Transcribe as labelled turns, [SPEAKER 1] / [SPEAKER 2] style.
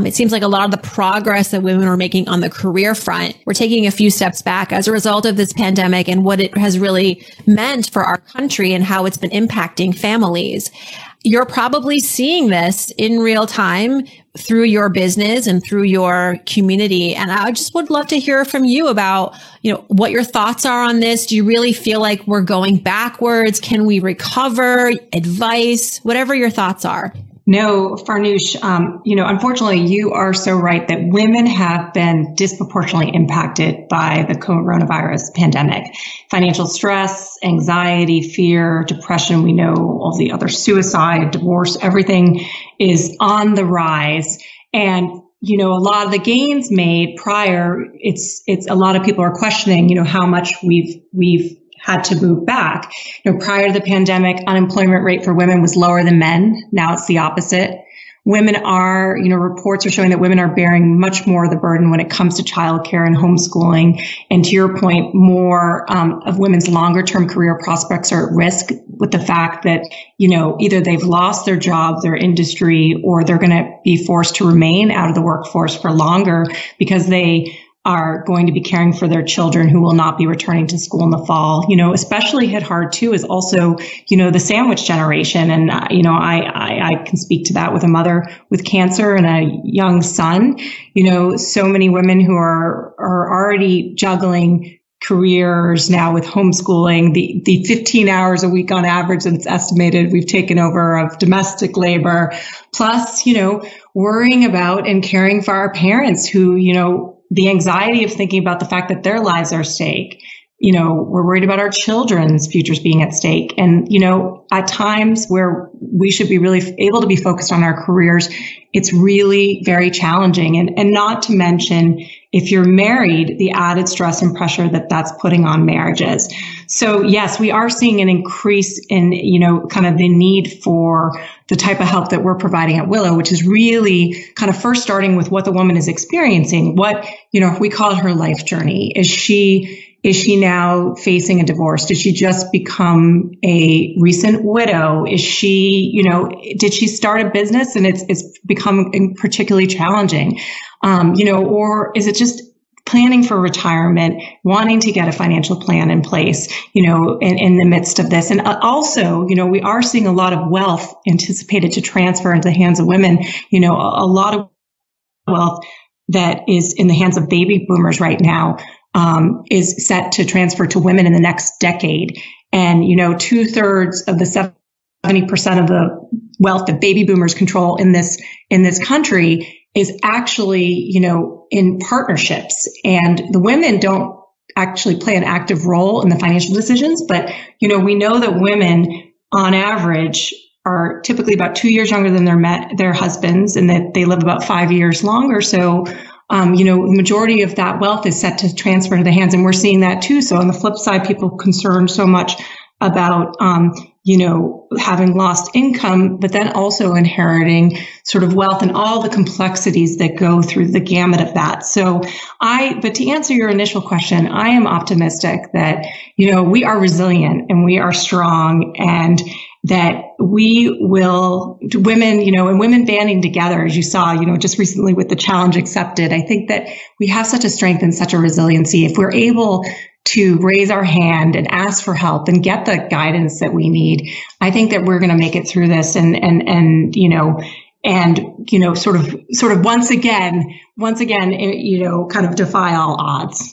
[SPEAKER 1] It seems like a lot of the progress that women are making on the career front, we're taking a few steps back as a result of this pandemic and what it has really meant for our country and how it's been impacting families. You're probably seeing this in real time through your business and through your community. And I just would love to hear from you about, what your thoughts are on this. Do you really feel like we're going backwards? Can we recover? Advice, whatever your thoughts are.
[SPEAKER 2] No, Farnoosh, unfortunately, you are so right that women have been disproportionately impacted by the coronavirus pandemic. Financial stress, anxiety, fear, depression, we know all the other suicide, divorce, everything is on the rise. And a lot of the gains made prior, it's a lot of people are questioning, how much we've had to move back. Prior to the pandemic, unemployment rate for women was lower than men. Now it's the opposite. Women are, reports are showing that women are bearing much more of the burden when it comes to childcare and homeschooling. And to your point, more of women's longer term career prospects are at risk with the fact that, either they've lost their job, their industry, or they're going to be forced to remain out of the workforce for longer because they are going to be caring for their children who will not be returning to school in the fall. Especially hit hard too is also, the sandwich generation. And, I can speak to that with a mother with cancer and a young son. So many women who are already juggling careers now with homeschooling, the 15 hours a week on average that's estimated we've taken over of domestic labor, plus, worrying about and caring for our parents who, the anxiety of thinking about the fact that their lives are at stake. We're worried about our children's futures being at stake. And, at times where we should be really able to be focused on our careers, it's really very challenging. And not to mention, if you're married, the added stress and pressure that's putting on marriages. So yes, we are seeing an increase in, kind of the need for the type of help that we're providing at Willow, which is really kind of first starting with what the woman is experiencing. What, we call it her life journey. Is she now facing a divorce? Did she just become a recent widow? Is she, did she start a business and it's become particularly challenging? Or is it just planning for retirement, wanting to get a financial plan in place, in the midst of this? And also, we are seeing a lot of wealth anticipated to transfer into the hands of women, a lot of wealth that is in the hands of baby boomers right now. Is set to transfer to women in the next decade. And, 2/3 of the 70% of the wealth that baby boomers control in this country is actually, in partnerships. And the women don't actually play an active role in the financial decisions. But, we know that women on average are typically about 2 years younger than their husbands, and that they live about 5 years longer. So, the majority of that wealth is set to transfer to the hands. And we're seeing that too. So on the flip side, people concerned so much about, having lost income, but then also inheriting sort of wealth and all the complexities that go through the gamut of that. So but to answer your initial question, I am optimistic that, we are resilient and we are strong, and that we will, women, and women banding together, as you saw, just recently with the Challenge Accepted, I think that we have such a strength and such a resiliency. If we're able to raise our hand and ask for help and get the guidance that we need, I think that we're going to make it through this and sort of once again, kind of defy all odds.